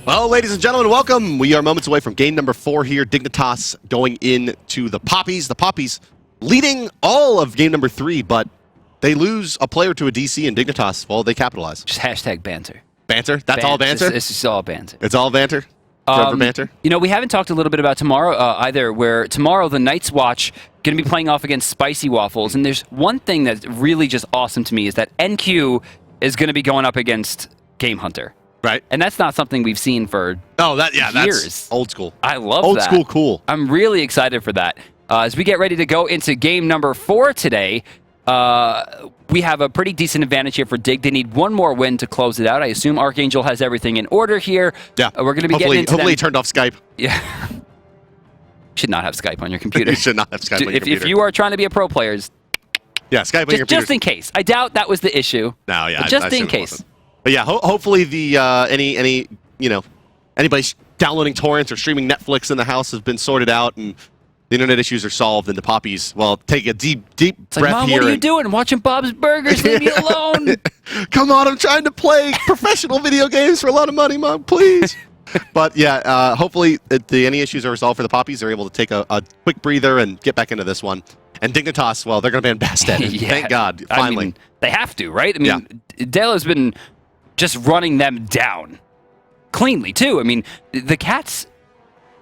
Well, ladies and gentlemen, welcome. We are moments away from game number 4 here. Dignitas going into the Papis. The Papis leading all of game number 3, but they lose a player to a DC and Dignitas. Well, they capitalize. Just hashtag banter. Banter? That's all banter? It's just all banter. It's all banter? Forever banter? You know, we haven't talked a little bit about tomorrow either, where tomorrow the Night's Watch going to be playing off against Spicy Waffles. And there's one thing that's really just awesome to me is that NQ is going to be going up against Game Hunter. Right. And that's not something we've seen for years. That's old school. I love old that. Old school cool. I'm really excited for that. As we get ready to go into game number 4 today, we have a pretty decent advantage here for Dig. They need one more win to close it out. I assume Archangel has everything in order here. Yeah. We're going to be getting into hopefully he turned off Skype. Yeah. Should not have Skype on your computer. You should not have Skype on your computer. If you are trying to be a pro player, yeah, Skype on your computer. Just in case. I doubt that was the issue. No, yeah. Just in case. But yeah, hopefully the anybody downloading torrents or streaming Netflix in the house has been sorted out and the internet issues are solved. And the Papis, well, take a deep breath Mom, here. What are you doing? Watching Bob's Burgers? Leave me alone. Come on, I'm trying to play professional video games for a lot of money, Mom. Please. But yeah, hopefully any issues are resolved for the Papis. They're able to take a quick breather and get back into this one. And Dignitas, well, they're going to ban Bastet. Yeah. Thank God, finally. I mean, they have to, right? I mean, Dale has been just running them down cleanly, too. I mean, the Cats,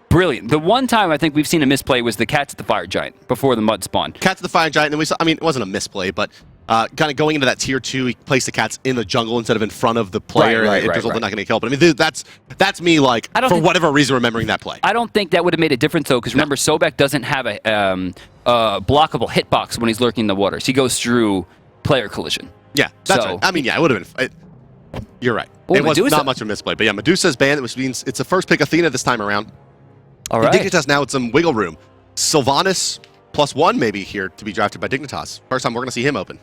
brilliant. The one time I think we've seen a misplay was the Cats at the Fire Giant before the Mud spawn. Cats at the Fire Giant, and we saw, I mean, it wasn't a misplay, but kind of going into that tier 2, he placed the Cats in the jungle instead of in front of the player. It resulted in not getting killed. But I mean, that's me, like, for whatever reason, remembering that play. I don't think that would have made a difference, though, because remember, Sobek doesn't have a blockable hitbox when he's lurking in the water. So he goes through player collision. Yeah, that's right. I mean, yeah, it would have been. You're right. Well, it was not much of a misplay. But yeah, Medusa's banned, which means it's the first pick Athena this time around. All right. Dignitas now with some wiggle room. Sylvanus +1 maybe here to be drafted by Dignitas. First time we're going to see him open.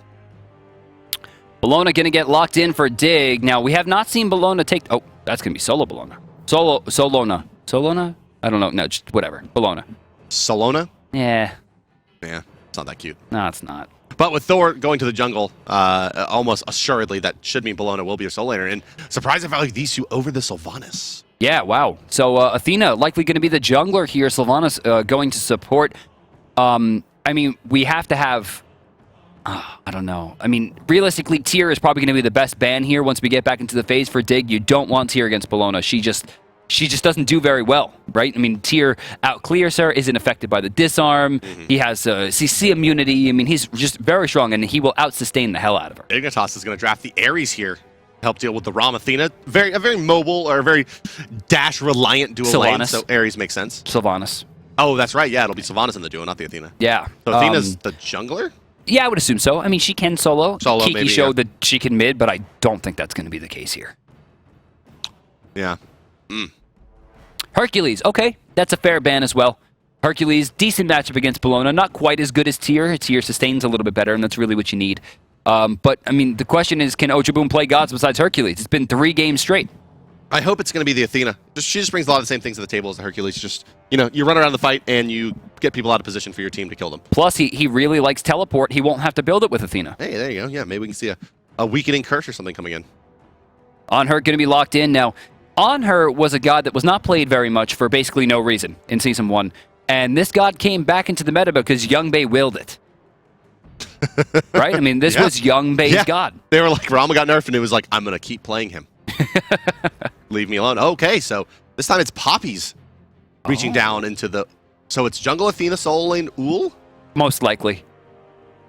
Bellona going to get locked in for Dig. Now, we have not seen Bellona take... Oh, that's going to be solo Bellona. Solona. Solona? I don't know. No, just whatever. Bellona. Solona? Yeah. Yeah, it's not that cute. No, it's not. But with Thor going to the jungle, almost assuredly, that should mean Bellona will be a solo laner. And surprised I felt like these two over the Sylvanus. Yeah, wow. So Athena likely going to be the jungler here. Sylvanus going to support. I mean, we have to have... I don't know. I mean, realistically, Tyr is probably going to be the best ban here once we get back into the phase for Dig. You don't want Tyr against Bellona. She just doesn't do very well, right? I mean, Tyr out-clears her, isn't affected by the disarm. He has CC immunity. I mean, he's just very strong, and he will out-sustain the hell out of her. Dignitas is going to draft the Ares here to help deal with the Rama Athena. A very mobile, or very dash-reliant dual lane, so Ares makes sense. Sylvanus. Oh, that's right. Yeah, it'll be Sylvanus in the duo, not the Athena. Yeah. So Athena's the jungler? Yeah, I would assume so. I mean, she can solo. Kiki maybe, showed that she can mid, but I don't think that's going to be the case here. Yeah. Hercules, okay. That's a fair ban as well. Hercules, decent matchup against Bellona. Not quite as good as Tyr. Tyr sustains a little bit better, and that's really what you need. But, I mean, the question is, can Ojaboom play gods besides Hercules? It's been 3 games straight. I hope it's going to be the Athena. She just brings a lot of the same things to the table as the Hercules. Just, you know, you run around the fight and you get people out of position for your team to kill them. Plus, he really likes teleport. He won't have to build it with Athena. Hey, there you go. Yeah, maybe we can see a weakening curse or something coming in. Anhur going to be locked in now. Anhur was a god that was not played very much for basically no reason in Season 1. And this god came back into the meta because Youngbei willed it. Right? I mean, this was Youngbei's god. They were like, Rama got nerfed and it was like, I'm going to keep playing him. Leave me alone. Okay, so this time it's Papis reaching down into the... So it's jungle Athena, solo lane, Ullr? Most likely.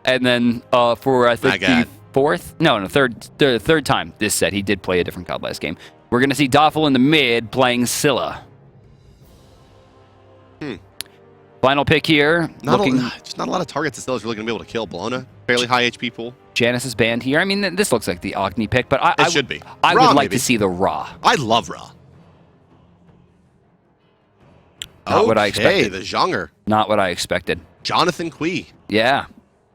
And then for, I think, the third time this set, he did play a different god last game. We're going to see Doffel in the mid playing Scylla. Final pick here. Just not a lot of targets that Scylla's really going to be able to kill. Bellona, fairly high HP pool. Janice is banned here. I mean, this looks like the Agni pick, but it should be. I would like to see the Ra. I love Ra. Not what I expected. The Zhong. Not what I expected. Jonathan Kui. Yeah.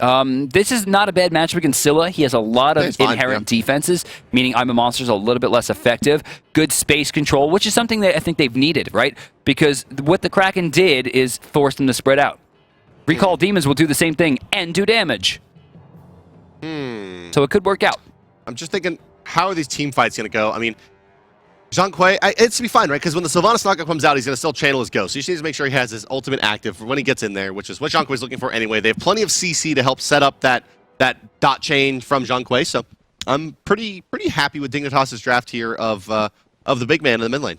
This is not a bad matchup against Scylla. He has a lot of inherent defenses, meaning I'm a Monster's a little bit less effective. Good space control, which is something that I think they've needed, right? Because what the Kraken did is force them to spread out. Recall Demons will do the same thing and do damage. So it could work out. I'm just thinking, how are these team fights going to go? I mean, Zhong, it's to be fine, right? Because when the Sylvanus knockout comes out, he's going to still channel his ghost. So he just needs to make sure he has his ultimate active for when he gets in there, which is what Zhong is looking for anyway. They have plenty of CC to help set up that dot chain from Zhong, so I'm pretty happy with Dignitas' draft here of the big man in the mid lane.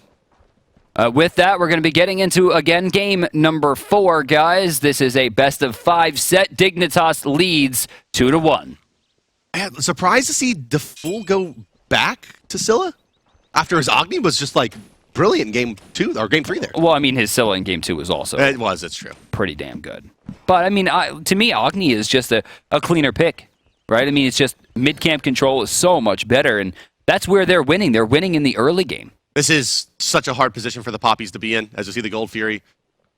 With that, we're going to be getting into, again, game number 4, guys. This is a best-of-5 set. Dignitas leads 2-1. I'm surprised to see Defool go back to Scylla after his Agni was just, like, brilliant in game 2, or game 3 there. Well, I mean, his Scylla in game 2 was also... It's true. Pretty damn good. But, I mean, to me, Agni is just a cleaner pick, right? I mean, it's just mid-camp control is so much better, and that's where they're winning. They're winning in the early game. This is such a hard position for the Papis to be in, as you see the Gold Fury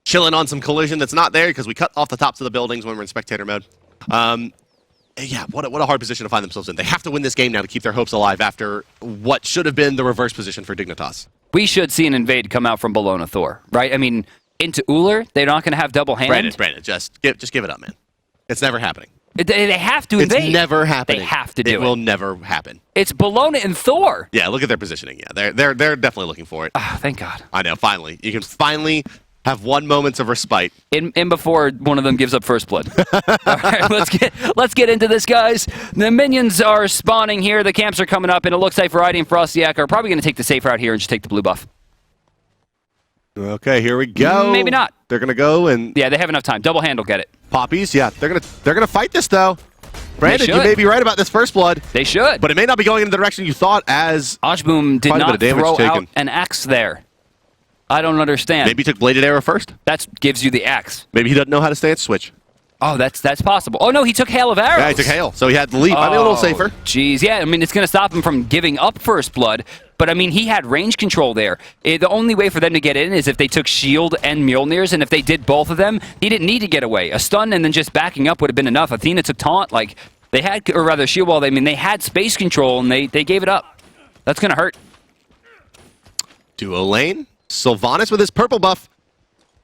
chilling on some collision that's not there because we cut off the tops of the buildings when we're in spectator mode. Yeah, what a hard position to find themselves in. They have to win this game now to keep their hopes alive after what should have been the reverse position for Dignitas. We should see an invade come out from Bellona Thor, right? I mean, into Ullr, they're not going to have double hand. Brandon, just give it up, man. It's never happening. They have to invade. It's never happening. They have to do it. It will never happen. It's Bellona and Thor. Yeah, look at their positioning. Yeah, they're definitely looking for it. Oh, thank God. I know, finally. You can finally have 1 moment of respite. In before one of them gives up first blood. All right, let's get into this, guys. The minions are spawning here. The camps are coming up, and it looks like Variety and Frostiak are probably going to take the safe route here and just take the blue buff. Okay, here we go. Maybe not. They're gonna go and yeah, they have enough time. Double hand will get it. Papis, yeah, they're gonna fight this though. Brandon, you may be right about this first blood. They should, but it may not be going in the direction you thought. As Ashboom did not throw out an axe there. I don't understand. Maybe he took bladed arrow first. That gives you the axe. Maybe he doesn't know how to stance switch. Oh, that's possible. Oh no, he took hail of arrows. Yeah, he took hail, so he had the leap. I mean, a little safer. Jeez, yeah. I mean, it's going to stop him from giving up first blood. But I mean, he had range control there. The only way for them to get in is if they took shield and Mjolnirs, and if they did both of them, he didn't need to get away. A stun and then just backing up would have been enough. Athena took taunt, like they had, or rather shield wall. I mean, they had space control and they gave it up. That's going to hurt. Duo lane, Sylvanus with his purple buff.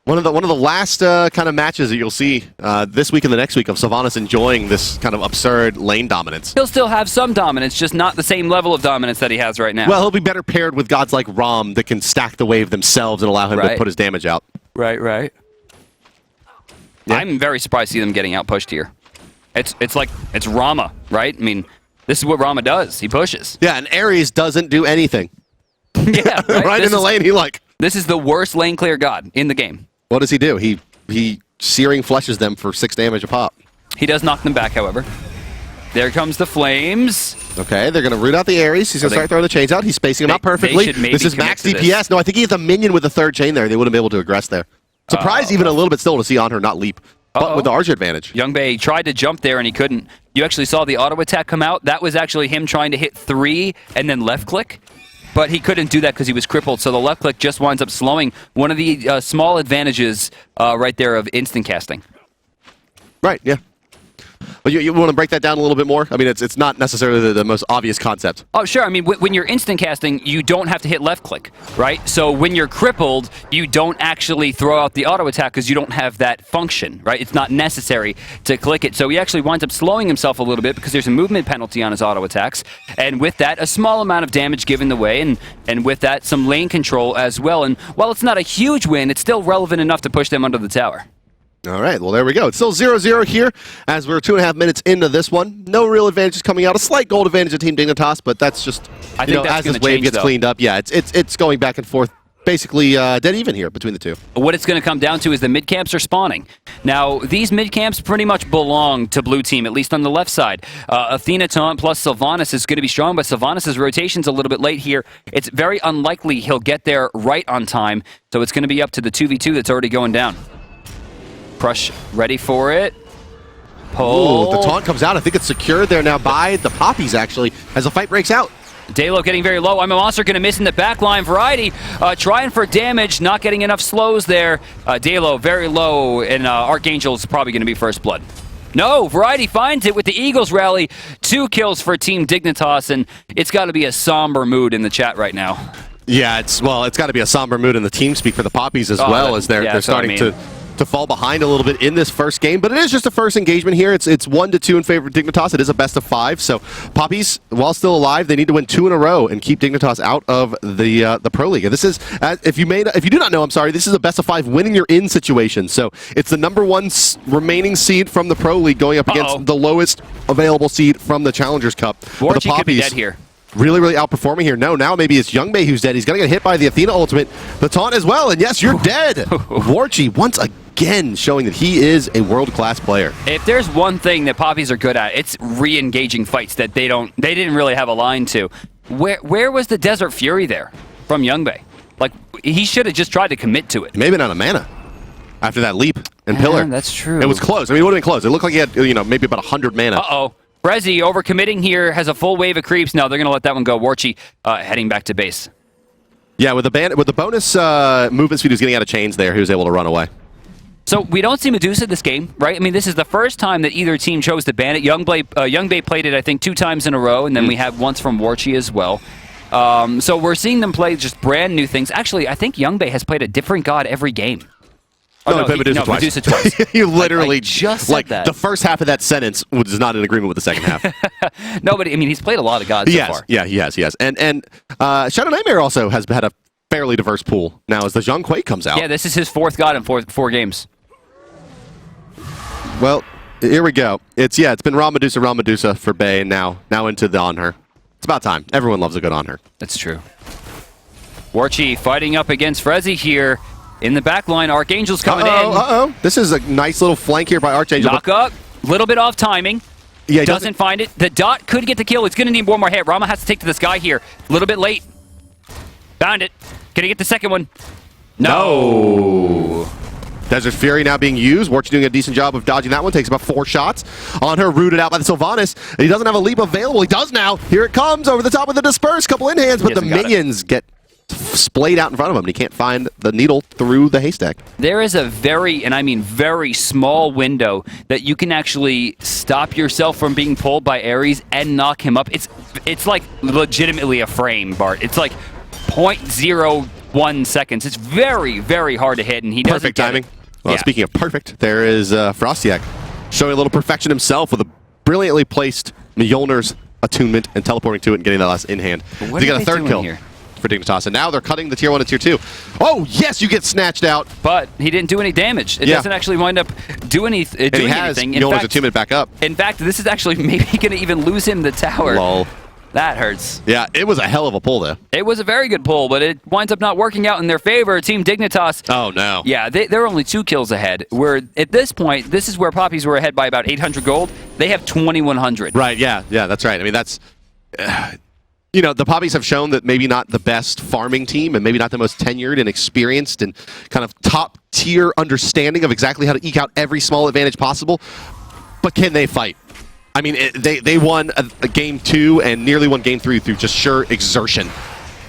One of the last kind of matches that you'll see this week and the next week of Sylvanus enjoying this kind of absurd lane dominance. He'll still have some dominance, just not the same level of dominance that he has right now. Well, he'll be better paired with gods like Ram that can stack the wave themselves and allow him to put his damage out. Right. Yeah. I'm very surprised to see them getting out pushed here. It's Rama, right? I mean, this is what Rama does. He pushes. Yeah, and Ares doesn't do anything. Yeah, right in the lane. This is the worst lane clear god in the game. What does he do? He searing fleshes them for 6 damage a pop. He does knock them back, however. There comes the flames. Okay, they're going to root out the Ares. He's going to start throwing the chains out. He's spacing them out perfectly. This is max DPS. No, I think he has a minion with the 3rd chain there. They wouldn't be able to aggress there. Surprised even a little bit still to see Anhur not leap, but with the Archer advantage. Youngbei tried to jump there and he couldn't. You actually saw the auto attack come out. That was actually him trying to hit 3 and then left click. But he couldn't do that because he was crippled, so the left click just winds up slowing. One of the small advantages right there of instant casting. Right, yeah. But you want to break that down a little bit more? I mean, it's not necessarily the most obvious concept. Oh, sure. I mean, when you're instant casting, you don't have to hit left click, right? So when you're crippled, you don't actually throw out the auto attack because you don't have that function, right? It's not necessary to click it. So he actually winds up slowing himself a little bit because there's a movement penalty on his auto attacks. And with that, a small amount of damage given away, and with that, some lane control as well. And while it's not a huge win, it's still relevant enough to push them under the tower. All right, well, there we go. It's still 0-0 here as we're 2.5 minutes into this one. No real advantages coming out. A slight gold advantage of Team Dignitas, but that's just, I think as this wave gets cleaned up, yeah, it's going back and forth, basically dead even here between the two. What it's going to come down to is the mid camps are spawning. Now, these mid camps pretty much belong to blue team, at least on the left side. Athena taunt plus Sylvanus is going to be strong, but Sylvanus' rotation's a little bit late here. It's very unlikely he'll get there right on time, so it's going to be up to the 2v2 that's already going down. Crush ready for it. Pull. Ooh, the taunt comes out. I think it's secured there now by the Papis, actually, as the fight breaks out. Dalo getting very low. I'm a monster going to miss in the back line. Variety trying for damage, not getting enough slows there. Dalo very low, and Archangel's probably going to be first blood. No, Variety finds it with the Eagles rally. 2 kills for Team Dignitas, and it's got to be a somber mood in the chat right now. Yeah, it's got to be a somber mood in the team speak for the Papis as well, as they're starting to to fall behind a little bit in this first game, but it is just a first engagement here. It's 1-2 in favor of Dignitas. It is a best of 5, so Papis, while still alive, they need to win 2 in a row and keep Dignitas out of the Pro League. And this is, if you do not know, I'm sorry, this is a best of 5 winning your in situation. So it's the number 1 remaining seed from the Pro League going up against the lowest available seed from the Challengers Cup. Warchi could be dead here. Really, really outperforming here. No, now maybe it's Youngbei who's dead. He's going to get hit by the Athena ultimate. The taunt as well, and yes, you're dead. Warchi once again showing that he is a world-class player. If there's one thing that Papis are good at, it's re-engaging fights that they didn't really have a line to. Where was the Desert Fury there from Youngbei? Like, he should have just tried to commit to it. Maybe not a mana after that leap and pillar. That's true. It was close. I mean, it would have been close. It looked like he had, maybe about 100 mana. Uh-oh. Frezzy overcommitting here, has a full wave of creeps. No, they're going to let that one go. Warchi heading back to base. Yeah, with the bonus movement speed he was getting out of chains there, he was able to run away. So we don't see Medusa this game, right? I mean, this is the first time that either team chose to ban it. Youngbei played it, I think, 2 times in a row, and then we have once from Warchi as well. So we're seeing them play just brand new things. Actually, I think Youngbei has played a different god every game. Oh, no, Medusa twice. You literally I just said that. The first half of that sentence was not in agreement with the second half. No, but I mean, he's played a lot of gods so far. Yeah, he has. And Shadow Nightmare also has had a fairly diverse pool now as the Zhong comes out. Yeah, this is his 4th god in four games. Well, here we go. It's been Raw Medusa for Bay, and now into the Anhur. It's about time. Everyone loves a good Anhur. That's true. Warchi fighting up against Frezzy here. In the back line, Archangel's coming in. This is a nice little flank here by Archangel. Knock up. A little bit off timing. Yeah, doesn't find it. The dot could get the kill. It's going to need one more hit. Rama has to take to this guy here. A little bit late. Found it. Can he get the second one? No. Desert Fury now being used. Warchi doing a decent job of dodging that one. Takes about 4 shots. Anhur rooted out by the Sylvanus. He doesn't have a leap available. He does now. Here it comes over the top of the disperse. Couple in hands, but the minions get splayed out in front of him, and he can't find the needle through the haystack. There is a very, and I mean very small window that you can actually stop yourself from being pulled by Ares and knock him up. It's like legitimately a frame, Bart. It's like 0.01 seconds. It's very, very hard to hit, and he doesn't Perfect timing. Well, speaking of perfect, there is Frostiak showing a little perfection himself with a brilliantly placed Mjolnir's attunement and teleporting to it and getting that last in hand. They got a 3rd kill here for Dignitas, and now they're cutting the tier 1 to tier 2. Oh, yes, you get snatched out. But he didn't do any damage. It doesn't actually wind up doing anything. And he has Mjolnir's attunement back up. In fact, this is actually maybe going to even lose him the tower. Lol. That hurts. Yeah, it was a hell of a pull, though. It was a very good pull, but it winds up not working out in their favor. Team Dignitas. Oh, no. Yeah, they're only 2 kills ahead. Where at this point, this is where Papis were ahead by about 800 gold. They have 2,100. Right, yeah, that's right. I mean, that's... the Papis have shown that maybe not the best farming team and maybe not the most tenured and experienced and kind of top-tier understanding of exactly how to eke out every small advantage possible, but can they fight? I mean, they won a game 2 and nearly won game 3 through just sheer exertion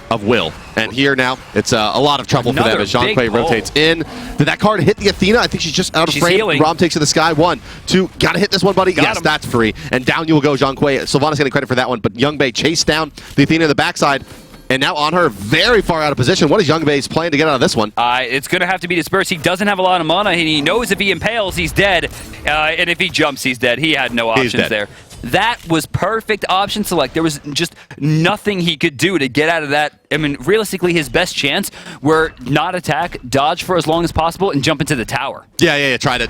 of will. And here now, it's a lot of trouble for them as Zhong rotates in. Did that card hit the Athena? I think she's just out of frame. Healing. Rom takes to the sky. 1, 2, gotta hit this one, buddy. Yes, that's free. And down you will go, Zhong. Sylvanus getting credit for that one, but Youngbei chased down the Athena in the backside. And now Anhur very far out of position. What is Youngbei's plan to get out of this one? It's going to have to be dispersed. He doesn't have a lot of mana, and he knows if he impales, he's dead. And if he jumps, he's dead. He had no options there. That was perfect option select. There was just nothing he could do to get out of that. I mean, realistically, his best chance were not attack, dodge for as long as possible, and jump into the tower. Yeah. Try to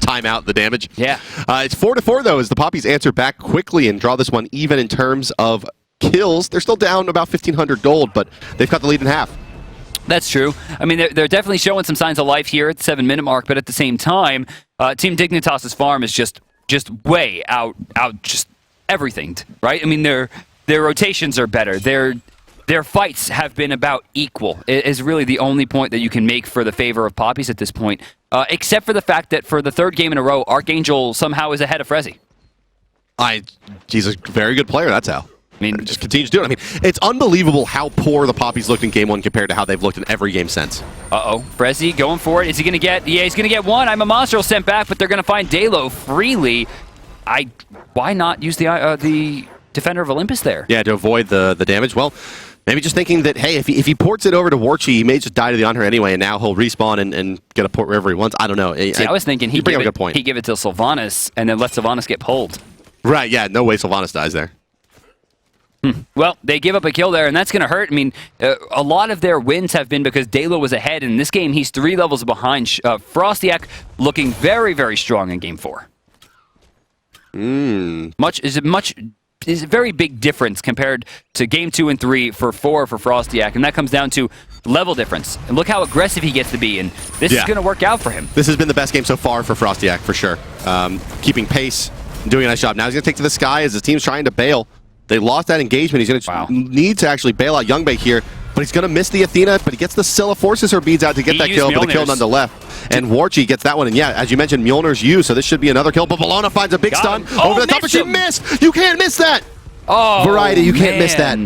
time out the damage. Yeah. It's 4-4 though, as the Papis answer back quickly and draw this one even in terms of kills. They're still down about 1,500 gold, but they've cut the lead in half. That's true. I mean, they're definitely showing some signs of life here at the 7-minute mark, but at the same time, Team Dignitas' farm is just way out just everything, right? I mean, their rotations are better. Their fights have been about equal. It is really the only point that you can make for the favor of Papis at this point, except for the fact that for the 3rd game in a row, Archangel somehow is ahead of Frezzy. He's a very good player, that's how. I mean, just continues to do it. I mean, it's unbelievable how poor the Papis looked in Game 1 compared to how they've looked in every game since. Uh-oh. Frezzy going for it. Is he going to get... Yeah, he's going to get 1. I'm a monster sent back, but they're going to find Dalo freely. Why not use the Defender of Olympus there? Yeah, to avoid the damage. Well, Maybe just thinking that, hey, if he ports it over to Warchi, he may just die to the Anhur anyway, and now he'll respawn and get a port wherever he wants. I don't know. See, I was thinking he'd bring up a good point. He'd give it to Sylvanus and then let Sylvanus get pulled. Right, yeah, no way Sylvanus dies there. Well, they give up a kill there, and that's going to hurt. I mean, a lot of their wins have been because Dalo was ahead. In this game, he's 3 levels behind. Frostiak looking very, very strong in Game 4. Is a very big difference compared to Game 2 and 3 for Frostiak, and that comes down to level difference. And look how aggressive he gets to be, and this is going to work out for him. This has been the best game so far for Frostiak, for sure. Keeping pace, doing a nice job. Now he's going to take to the sky as his team's trying to bail. They lost that engagement. He's going to need to actually bail out Youngbei here, but he's going to miss the Athena, but he gets the Scylla, forces her beads out to get that kill, but the kill none to left. And Warchi gets that one, and yeah, as you mentioned, Mjolnir's used, so this should be another kill, but Bellona finds a big stun over the top, but she missed! You can't miss that! Oh, Variety, you can't miss that.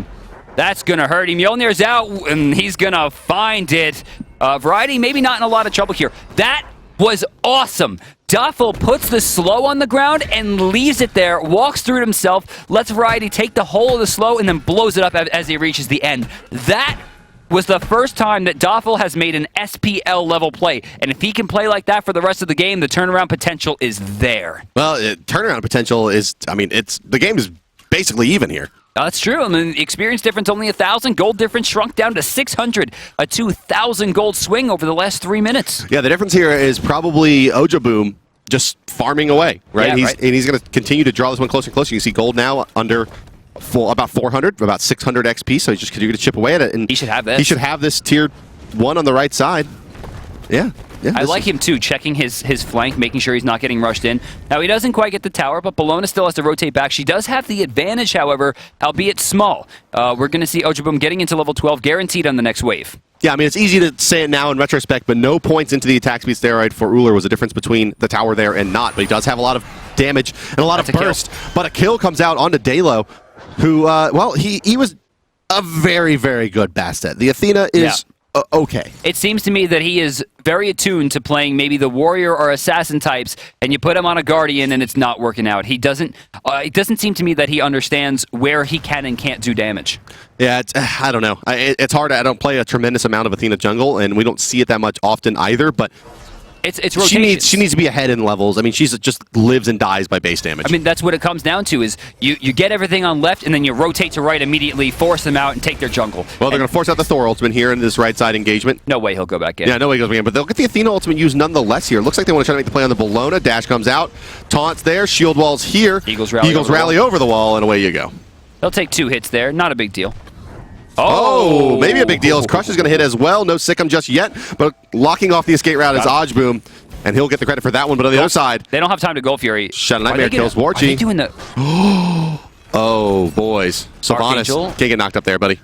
That's going to hurt him. Mjolnir's out, and he's going to find it. Variety maybe not in a lot of trouble here. That was awesome. Duffel puts the slow on the ground and leaves it there, walks through it himself, lets Variety take the whole of the slow, and then blows it up as he reaches the end. That was the first time that Duffel has made an SPL level play, and if he can play like that for the rest of the game, the turnaround potential is there. Well, turnaround potential is, I mean, the game is basically even here. That's true. I mean, experience difference only 1,000. Gold difference shrunk down to 600. A 2,000 gold swing over the last 3 minutes. Yeah, the difference here is probably Ojaboom just farming away, right? Yeah, And he's going to continue to draw this one closer and closer. You can see gold now under about 400, about 600 XP, so he's just continuing to chip away at it. And he should have this. He should have this tier 1 on the right side. Yeah. I like him too, checking his flank, making sure he's not getting rushed in. Now, he doesn't quite get the tower, but Bellona still has to rotate back. She does have the advantage, however, albeit small. We're going to see Ojaboom getting into level 12, guaranteed on the next wave. Yeah, I mean, it's easy to say it now in retrospect, but no points into the attack speed steroid for Ullr was the difference between the tower there and not. But he does have a lot of damage and a lot of burst. But a kill comes out onto Dalo, who, well, he was a very, very good Bastet. The Athena is... okay. It seems to me that he is very attuned to playing maybe the warrior or assassin types, and you put him on a guardian and it's not working out. He doesn't. It doesn't seem to me that he understands where he can and can't do damage. Yeah, I don't know. It's hard. I don't play a tremendous amount of Athena jungle, and we don't see it that much often either. But it's rotation. She needs to be ahead in levels. I mean, she just lives and dies by base damage. I mean, that's what it comes down to, is you get everything on left, and then you rotate to right immediately, force them out, and take their jungle. Well, they're going to force out the Thor ultimate here in this right side engagement. No way he'll go back in. Yeah, no way he goes back in. But they'll get the Athena ultimate used nonetheless here. Looks like they want to try to make the play on the Bellona. Dash comes out. Taunts there. Shield wall's here. Eagles rally over the wall, and away you go. They'll take 2 hits there. Not a big deal. Oh, maybe a big deal. His Crush is going to hit as well. No Sikkim just yet, but locking off the escape route is Ojaboom. And he'll get the credit for that one, but on the other side... They don't have time to go Fury. Shadow Nightmare kills Warchi. Are they doing the... Oh, boys. Sylvanus can't get knocked up there, buddy.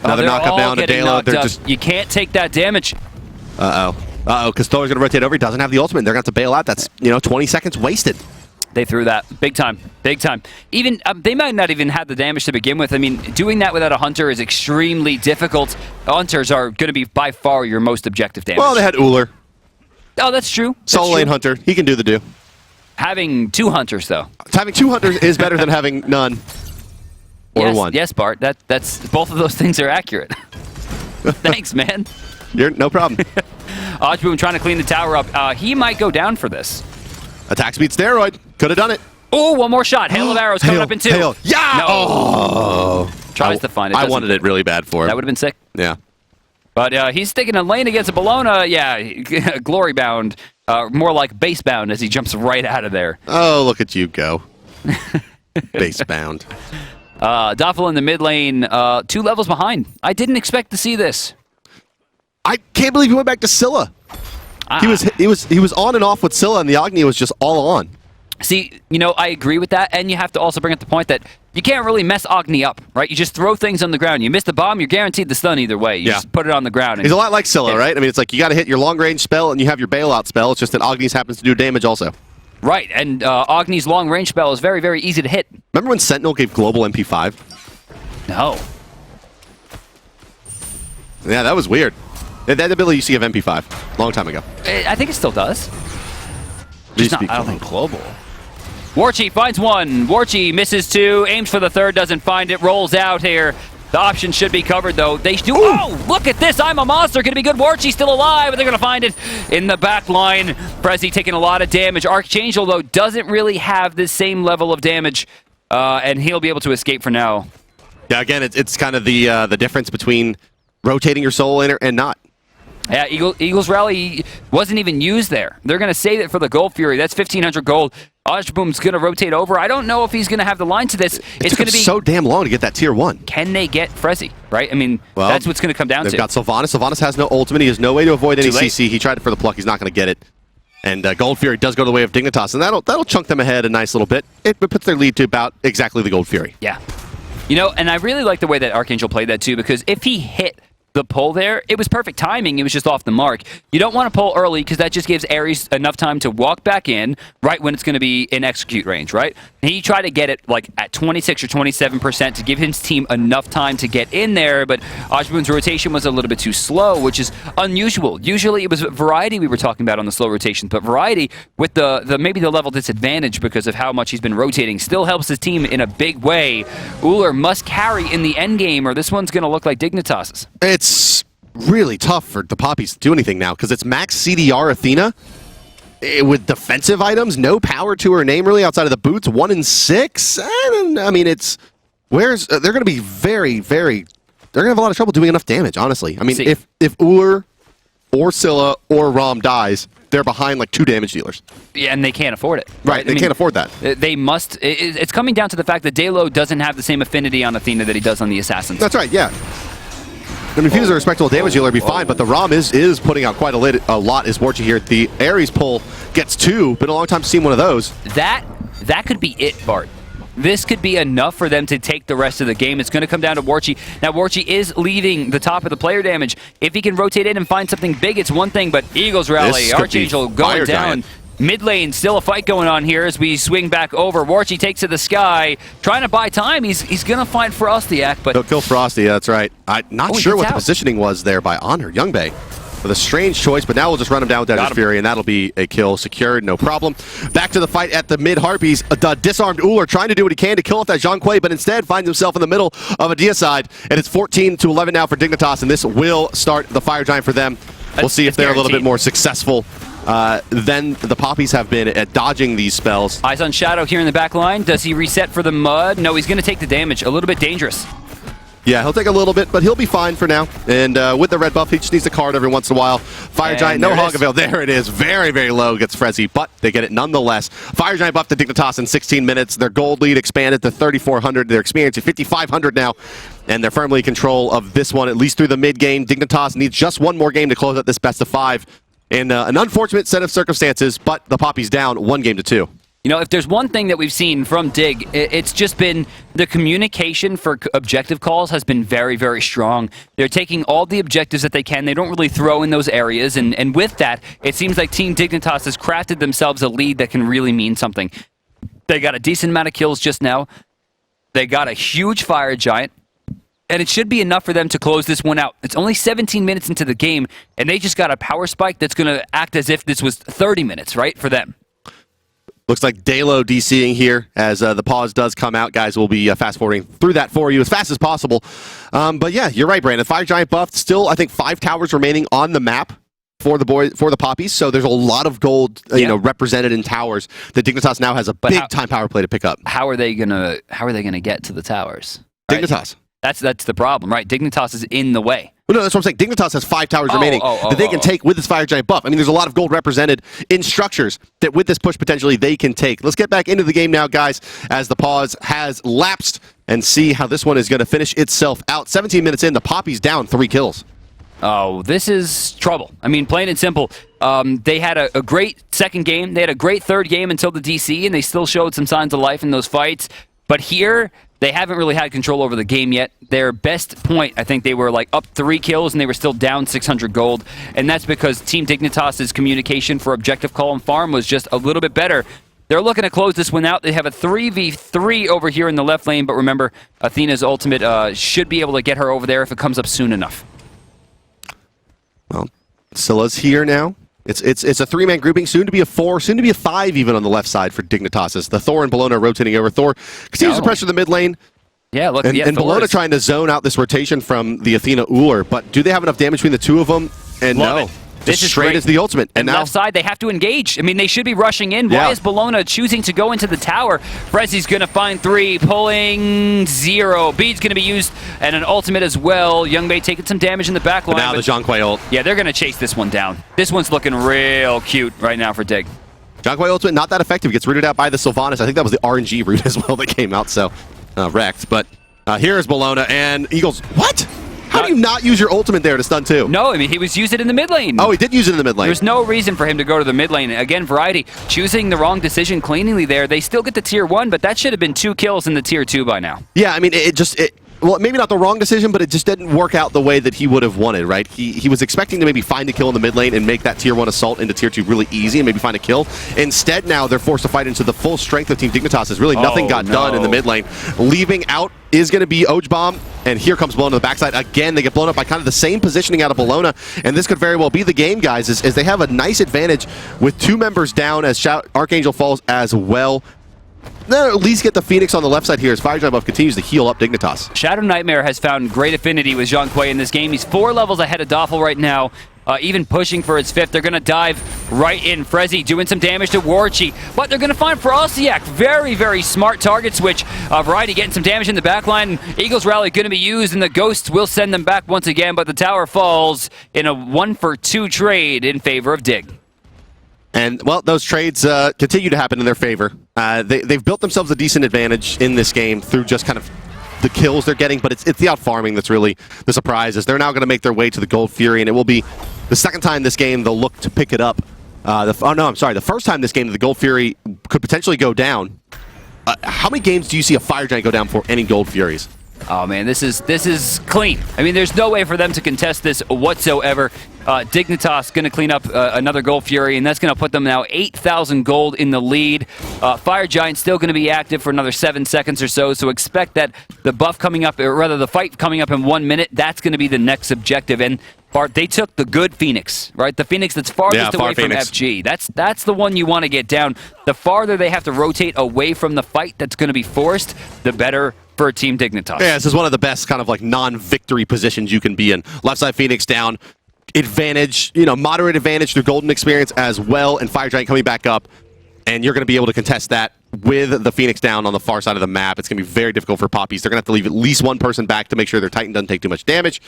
Another knock-up now on Dalo. They're just... You can't take that damage. Uh-oh, because Thor's going to rotate over. He doesn't have the ultimate. They're going to have to bail out. That's, 20 seconds wasted. They threw that. Big time. Big time. Even they might not even have the damage to begin with. I mean, doing that without a Hunter is extremely difficult. Hunters are going to be by far your most objective damage. Well, they had Ullr. Oh, that's true. Solo lane Hunter. He can do the do. Having 2 Hunters, though. Having 2 Hunters is better than having none. Or one. Yes, Bart. That's both of those things are accurate. Thanks, man. No problem. Ojaboom trying to clean the tower up. He might go down for this. Attack speed steroid. Could have done it. Oh, one more shot. Hail of arrows coming up in 2. Hail. Yeah! No. Oh. Tries to find it. I wanted it really bad for him. That would have been sick. Yeah. But he's sticking a lane against a Bellona. Yeah, glory bound. More like base bound as he jumps right out of there. Oh, look at you go. Base bound. Duffel in the mid lane, 2 levels behind. I didn't expect to see this. I can't believe he went back to Scylla. He was on and off with Scylla, and the Agni was just all on. See, I agree with that, and you have to also bring up the point that you can't really mess Agni up, right? You just throw things on the ground. You miss the bomb, you're guaranteed the stun either way. You just put it on the ground. He's a lot like Scylla, right? I mean, it's like you got to hit your long-range spell, and you have your bailout spell. It's just that Agni's happens to do damage also. Right, and Agni's long-range spell is very, very easy to hit. Remember when Sentinel gave global MP5? No. Yeah, that was weird. That ability used to give MP5 long time ago. I think it still does. I don't think global. Warchi finds 1. Warchi misses 2. Aims for the 3rd. Doesn't find it. Rolls out here. The option should be covered, though. They do. Ooh. Oh, look at this. I'm a monster. Going to be good. Warchi's still alive, but they're going to find it in the back line. Frezzy taking a lot of damage. Archangel, though, doesn't really have the same level of damage, and he'll be able to escape for now. Yeah, again, it's kind of the difference between rotating your soul and not. Yeah, Eagles Rally wasn't even used there. They're going to save it for the Gold Fury. That's 1,500 gold. Ajboom's going to rotate over. I don't know if he's going to have the line to this. It's going to be so damn long to get that tier 1. Can they get Frezzy, right? I mean, that's what's going to come down to. They've got Sylvanus. Sylvanus has no ultimate. He has no way to avoid any CC. He tried it for the pluck. He's not going to get it. And Gold Fury does go the way of Dignitas, and that'll chunk them ahead a nice little bit. It puts their lead to about exactly the Gold Fury. Yeah. You know, and I really like the way that Archangel played that too, because if he hit the pull there, it was perfect timing. It was just off the mark. You don't want to pull early because that just gives Ares enough time to walk back in right when it's going to be in execute range, right? And he tried to get it like at 26 or 27% to give his team enough time to get in there, but Ajboom's rotation was a little bit too slow, which is unusual. Usually it was Variety we were talking about on the slow rotations, but Variety with the maybe the level disadvantage because of how much he's been rotating still helps his team in a big way. Ullr must carry in the end game or this one's going to look like Dignitas's. It's really tough for the Papis to do anything now because it's max CDR Athena with defensive items, no power to her name really outside of the boots, 1 in 6. I mean, it's they're going to be they're going to have a lot of trouble doing enough damage. Honestly, I mean, if Ullr or Scylla or Ram dies, they're behind like 2 damage dealers. Yeah, and they can't afford it. Right, they can't afford that. They must. It's coming down to the fact that Dalo doesn't have the same affinity on Athena that he does on the Assassins. That's right, yeah. I mean, if he was a respectable damage dealer, it'd be fine, but the Ram is putting out quite a lot is Warchi here. The Ares pull gets 2. Been a long time to see one of those. That could be it, Bart. This could be enough for them to take the rest of the game. It's going to come down to Warchi. Now, Warchi is leading the top of the player damage. If he can rotate in and find something big, it's one thing, but Eagles Rally, Archangel going down. Mid lane, still a fight going on here as we swing back over. Warchi takes to the sky, trying to buy time. He's going to find Frostiak, but... He'll kill Frosty, that's right. I'm not sure what the positioning was there by Anhur. Youngbei with a strange choice, but now we'll just run him down with Deadly Fury, and that'll be a kill secured, no problem. Back to the fight at the mid-Harpies. The disarmed Ullr trying to do what he can to kill off that Zhong, but instead finds himself in the middle of a deicide, and it's 14-11 now for Dignitas, and this will start the Fire Giant for them. We'll see if they're a little bit more successful than the Papis have been at dodging these spells. Eyes on Shadow here in the back line. Does he reset for the mud? No, he's going to take the damage. A little bit dangerous. Yeah, he'll take a little bit, but he'll be fine for now. And with the red buff, he just needs a card every once in a while. Fire Giant, no Hog Avail. There it is. Very, very low. Gets Frezzy, but they get it nonetheless. Fire Giant buff to Dignitas in 16 minutes. Their gold lead expanded to 3,400. Their experience at 5,500 now. And they're firmly in control of this one, at least through the mid-game. Dignitas needs just one more game to close out this best of 5. In an unfortunate set of circumstances, but the Papis down 1-2. You know, if there's one thing that we've seen from Dig, it's just been the communication for objective calls has been very, very strong. They're taking all the objectives that they can. They don't really throw in those areas. And with that, it seems like Team Dignitas has crafted themselves a lead that can really mean something. They got a decent amount of kills just now. They got a huge Fire Giant. And it should be enough for them to close this one out. It's only 17 minutes into the game, and they just got a power spike that's going to act as if this was 30 minutes, right, for them. Looks like Dalo DCing here as the pause does come out. Guys, we'll be fast-forwarding through that for you as fast as possible. But yeah, you're right, Brandon. Fire Giant buffed. Still, I think 5 towers remaining on the map for the Papis. So there's a lot of gold, represented in towers. The Dignitas now has a big-time power play to pick up. How are they gonna get to the towers? Right? Dignitas. That's the problem, right? Dignitas is in the way. Well, no, that's what I'm saying. Dignitas has 5 towers remaining that they can take with this Fire Giant buff. I mean, there's a lot of gold represented in structures that with this push potentially they can take. Let's get back into the game now, guys, as the pause has lapsed and see how this one is going to finish itself out. 17 minutes in, the Papis down 3 kills. Oh, this is trouble. I mean, plain and simple. They had a great second game. They had a great third game until the DC, and they still showed some signs of life in those fights. But here, they haven't really had control over the game yet. Their best point, I think they were like up 3 kills and they were still down 600 gold. And that's because Team Dignitas' communication for objective call and farm was just a little bit better. They're looking to close this one out. They have a 3v3 over here in the left lane, but remember, Athena's ultimate should be able to get her over there if it comes up soon enough. Well, Scylla's here now. It's a 3-man grouping, soon to be a 4, soon to be a 5 even on the left side for Dignitas. The Thor and Bellona rotating over. Thor continues to pressure the mid lane. Yeah, look, And Thor Bellona is- trying to zone out this rotation from the Athena Ullr, but do they have enough damage between the two of them? And Love no. it. Just This is straight great. as the ultimate. And now left side, they have to engage. I mean, they should be rushing in. Yeah. Why is Bellona choosing to go into the tower? Frezzy's going to find 3, pulling 0. Bead's going to be used, and an ultimate as well. Youngbei taking some damage in the back line. now the Zhong ult. Yeah, they're going to chase this one down. This one's looking real cute right now for Dig. Zhong ultimate, not that effective. Gets rooted out by the Sylvanus. I think that was the RNG route as well that came out, so wrecked. But here's Bellona, and Eagles. What? How do you not use your ultimate there to stun 2? No, I mean, he was using it in the mid lane. Oh, he did use it in the mid lane. There's no reason for him to go to the mid lane. Again, Variety choosing the wrong decision cleanly there. They still get the tier 1, but that should have been 2 kills in the tier 2 by now. Yeah, I mean, well, maybe not the wrong decision, but it just didn't work out the way that he would have wanted, right? He was expecting to maybe find a kill in the mid lane and make that tier 1 assault into tier 2 really easy and maybe find a kill. Instead, now they're forced to fight into the full strength of Team Dignitas as really nothing got done in the mid lane. Leaving out is going to be Oj Bomb, and here comes Bellona to the backside. Again, they get blown up by kind of the same positioning out of Bellona, and this could very well be the game, guys, as they have a nice advantage with 2 members down as Archangel falls as well. They'll at least get the Phoenix on the left side here as Fire Giant buff continues to heal up Dignitas. Shadow Nightmare has found great affinity with Zhong in this game. He's 4 levels ahead of Doffel right now, even pushing for his 5th. They're going to dive right in. Frezzy doing some damage to Warchi, but they're going to find Frostiak. Very, very smart target switch. Variety getting some damage in the backline. Eagles Rally going to be used, and the Ghosts will send them back once again, but the tower falls in a 1-for-2 trade in favor of Dig. And, well, those trades continue to happen in their favor. They've built themselves a decent advantage in this game through just kind of the kills they're getting, but it's the out-farming that's really the surprise, as they're now going to make their way to the Gold Fury, and it will be the second time this game they'll look to pick it up. The first time this game the Gold Fury could potentially go down. How many games do you see a Fire Giant go down for any Gold Furies? Oh man, this is clean. I mean, there's no way for them to contest this whatsoever. Dignitas going to clean up another Gold Fury, and that's going to put them now 8,000 gold in the lead. Fire Giant still going to be active for another 7 seconds or so, so expect that the buff coming up, or rather the fight coming up in 1 minute, that's going to be the next objective. And Bart, they took the good Phoenix, right? The Phoenix that's farthest away from FG. That's the one you want to get down. The farther they have to rotate away from the fight that's going to be forced, the better for Team Dignitas. Yeah, this is one of the best kind of like non-victory positions you can be in. Left side Phoenix down. Advantage, moderate advantage through Golden Experience as well, and Fire Giant coming back up, and you're going to be able to contest that with the Phoenix down on the far side of the map. It's going to be very difficult for Papis. They're going to have to leave at least one person back to make sure their Titan doesn't take too much damage.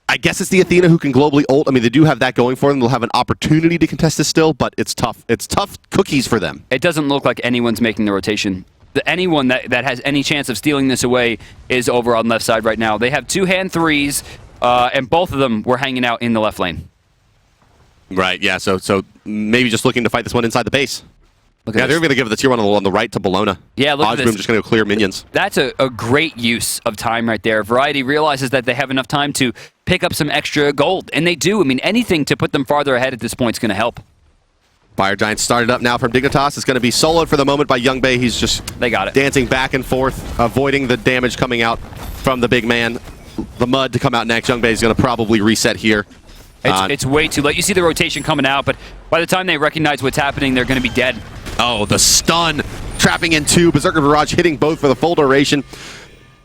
I guess it's the Athena who can globally ult. I mean, they do have that going for them. They'll have an opportunity to contest this still, but it's tough. It's tough cookies for them. It doesn't look like anyone's making the rotation. Anyone that has any chance of stealing this away is over on left side right now. They have 2 hand 3s, and both of them were hanging out in the left lane. Right, yeah, so maybe just looking to fight this one inside the base. Yeah, they're going to give the tier 1 on the right to Bellona. Yeah, look at this. Just going to go clear minions. That's a great use of time right there. Variety realizes that they have enough time to pick up some extra gold, and they do. I mean, anything to put them farther ahead at this point is going to help. Fire Giant started up now from Dignitas. It's going to be soloed for the moment by Youngbei. He's just dancing back and forth, avoiding the damage coming out from the big man. The mud to come out next. Youngbei is going to probably reset here. It's way too late. You see the rotation coming out, but by the time they recognize what's happening, they're going to be dead. Oh, the stun. Trapping in 2. Berserker Barrage hitting both for the full duration.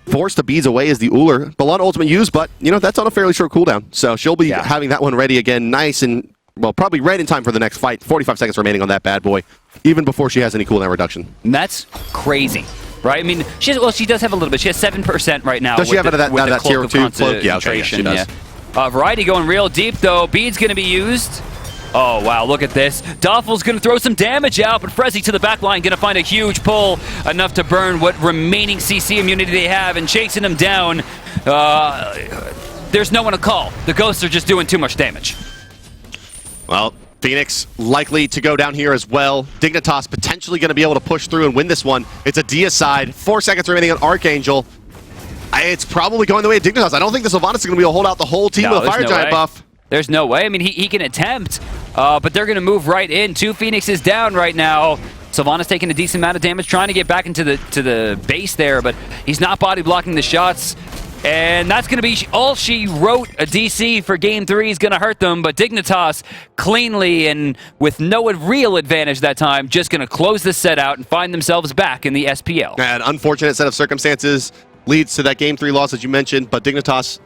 Forced the beads away as the Ullr. Bellona ultimate used, but, that's on a fairly short cooldown. So she'll be having that one ready again nice and, well, probably right in time for the next fight. 45 seconds remaining on that bad boy, even before she has any cooldown reduction. And that's crazy, right? I mean, she does have a little bit. She has 7% right now. Does she have that tier 2 cloak? Yeah, she does. Variety going real deep, though. Bead's going to be used. Oh, wow, look at this. Doffel's going to throw some damage out, but Frezzy to the back line going to find a huge pull, enough to burn what remaining CC immunity they have, and chasing him down. There's no one to call. The Ghosts are just doing too much damage. Well, Phoenix likely to go down here as well. Dignitas potentially going to be able to push through and win this one. It's a deicide. 4 seconds remaining on Archangel. It's probably going the way of Dignitas. I don't think the Sylvanus is going to be able to hold out the whole team with a Fire Giant buff. There's no way. I mean, he can attempt, but they're going to move right in. 2 Phoenixes down right now. Sylvanus taking a decent amount of damage, trying to get back into the base there, but he's not body blocking the shots. And that's going to be all she wrote. A DC for Game 3 is going to hurt them, but Dignitas cleanly and with no real advantage that time, just going to close this set out and find themselves back in the SPL. An unfortunate set of circumstances. leads to that Game 3 loss, as you mentioned, but Dignitas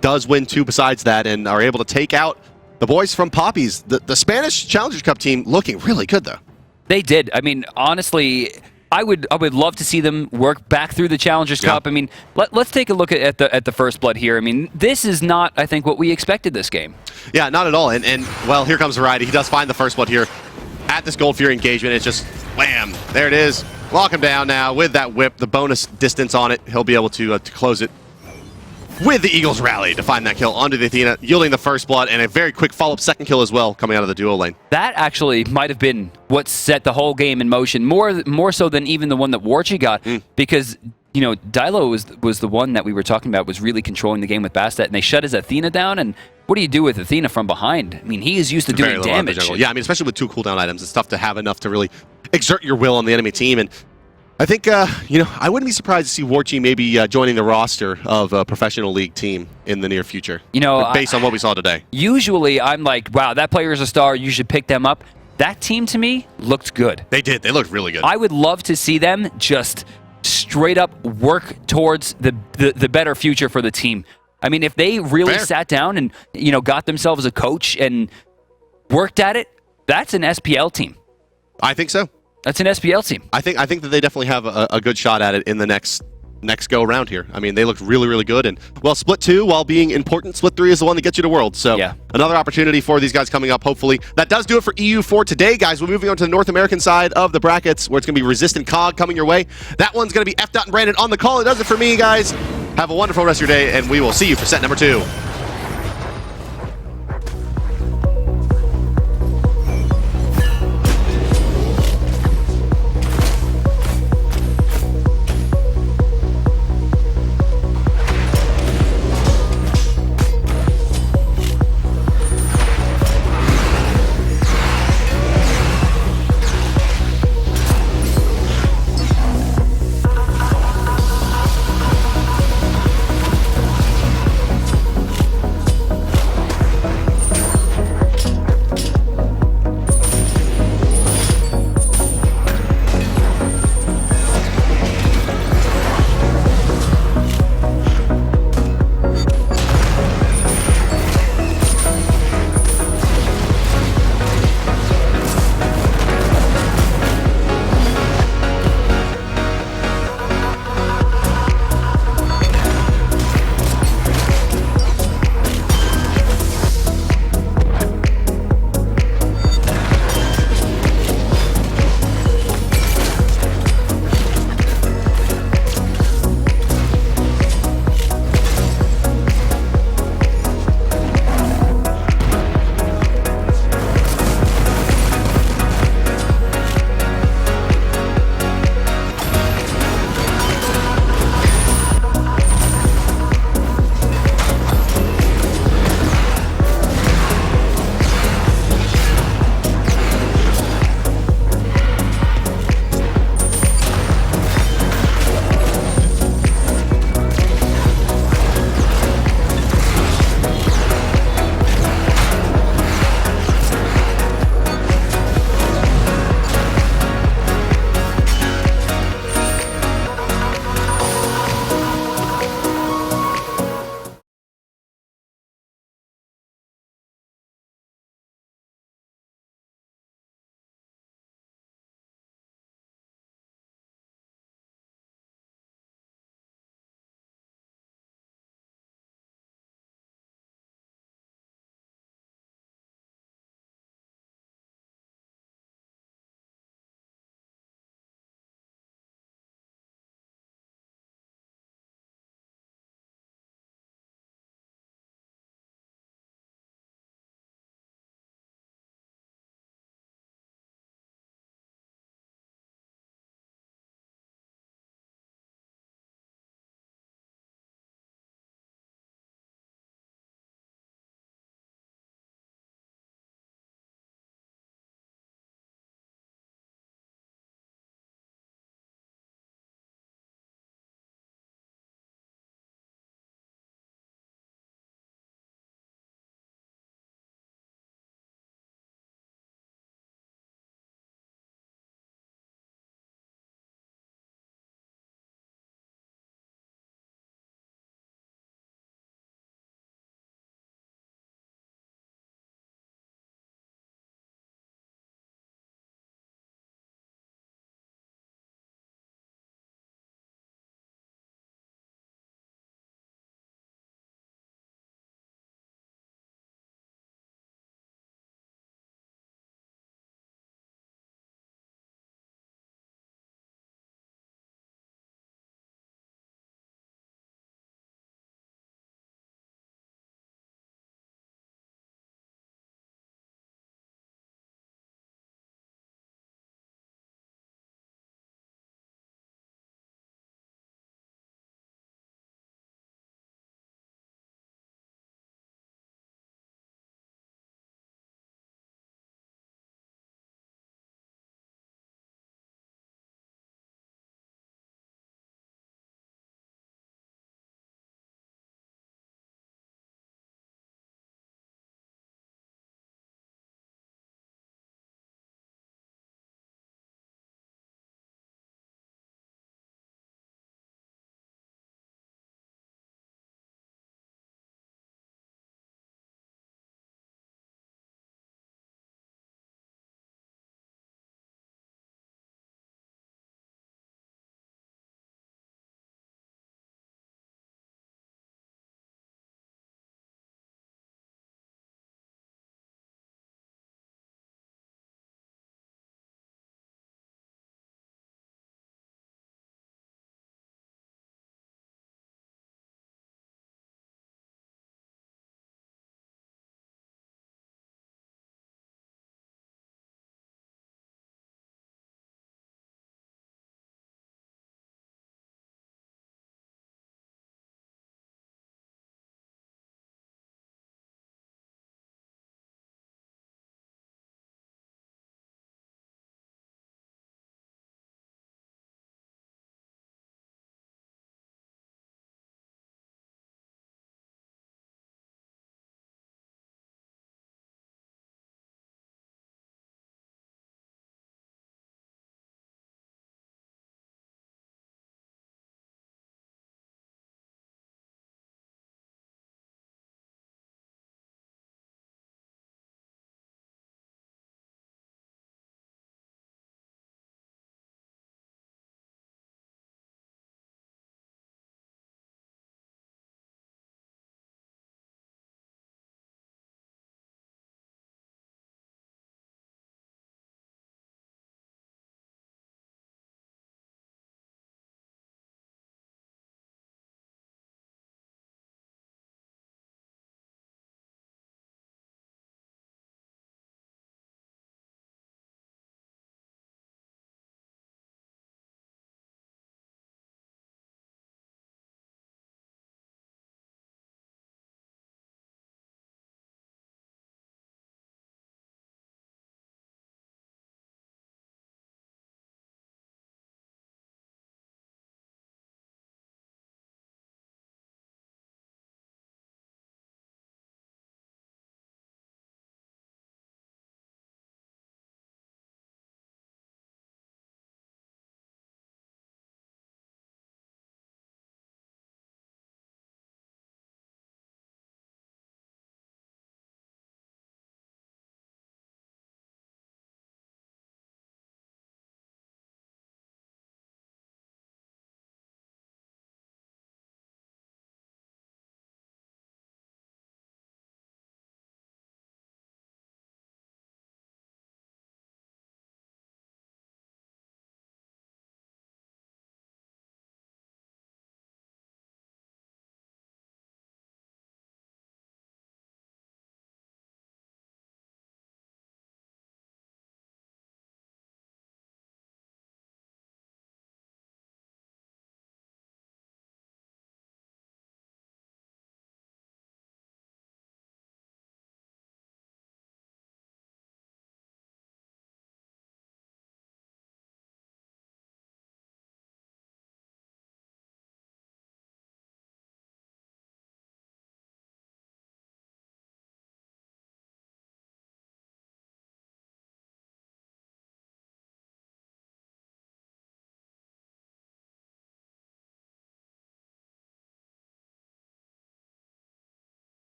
does win 2 besides that and are able to take out the boys from Papis. The Spanish Challengers Cup team looking really good, though. They did. I mean, honestly, I would love to see them work back through the Challengers Cup. I mean, let's take a look at the first blood here. I mean, this is not, I think, what we expected this game. Yeah, not at all. And well, here comes Variety. He does find the first blood here at this Gold Fury engagement. It's just wham, there it is. Lock him down now with that whip. The bonus distance on it, he'll be able to close it with the Eagles rally to find that kill onto the Athena, yielding the first blood and a very quick follow-up second kill as well coming out of the duo lane. That actually might have been what set the whole game in motion, more so than even the one that Warchi got, because, you know, Dilo was the one that we were talking about, was really controlling the game with Bastet, and they shut his Athena down, and what do you do with Athena from behind? I mean, he is used to doing damage. Yeah, I mean, especially with 2 cooldown items, it's tough to have enough to really exert your will on the enemy team, and I think, you know, I wouldn't be surprised to see Warchi maybe joining the roster of a professional league team in the near future. You know, based on what we saw today. Usually, I'm like, wow, that player is a star. You should pick them up. That team, to me, looked good. They did. They looked really good. I would love to see them just straight up work towards the better future for the team. I mean, if they really sat down and, you know, got themselves a coach and worked at it, that's an SPL team. I think so. That's an SPL team. I think that they definitely have a good shot at it in the next go around here. I mean, they looked really, really good. And, well, Split 2, while being important, Split 3 is the one that gets you to Worlds. So another opportunity for these guys coming up, hopefully. That does do it for EU for today, guys. We're moving on to the North American side of the brackets, where it's going to be Resistant COG coming your way. That one's going to be F. and Brandon on the call. It does it for me, guys. Have a wonderful rest of your day, and we will see you for set number 2.